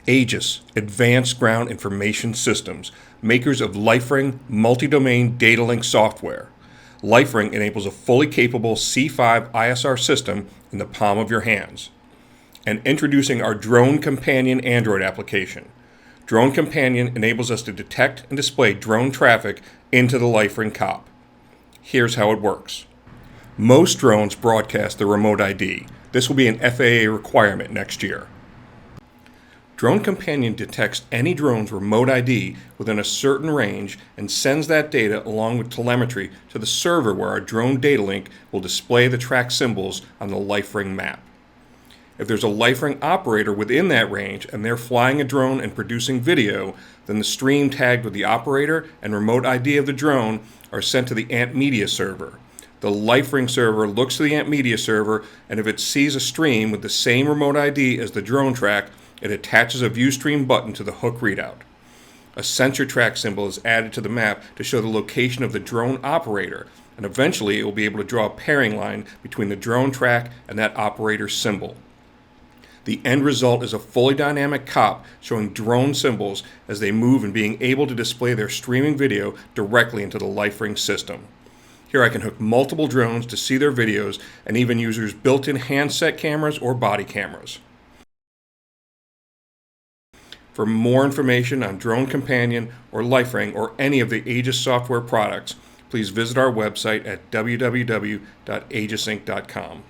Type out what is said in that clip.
Aegis, Advanced Ground Information Systems, makers of LifeRing multi-domain data link software. LifeRing enables a fully capable C5 ISR system in the palm of your hands. And introducing our Drone Companion Android application. Drone Companion enables us to detect and display drone traffic into the LifeRing COP. Here's how it works. Most drones broadcast the remote ID. This will be an FAA requirement next year. Drone Companion detects any drone's remote ID within a certain range and sends that data along with telemetry to the server where our drone data link will display the track symbols on the LifeRing map. If there's a LifeRing operator within that range and they're flying a drone and producing video, then the stream tagged with the operator and remote ID of the drone are sent to the ANT Media server. The LifeRing server looks to the ANT Media server, and if it sees a stream with the same remote ID as the drone track, it attaches a view stream button to the hook readout. A sensor track symbol is added to the map to show the location of the drone operator, and eventually it will be able to draw a pairing line between the drone track and that operator's symbol. The end result is a fully dynamic COP showing drone symbols as they move and being able to display their streaming video directly into the LifeRing system. Here I can hook multiple drones to see their videos and even users' built-in handset cameras or body cameras. For more information on Drone Companion or LifeRing or any of the Aegis software products, please visit our website at www.aegisinc.com.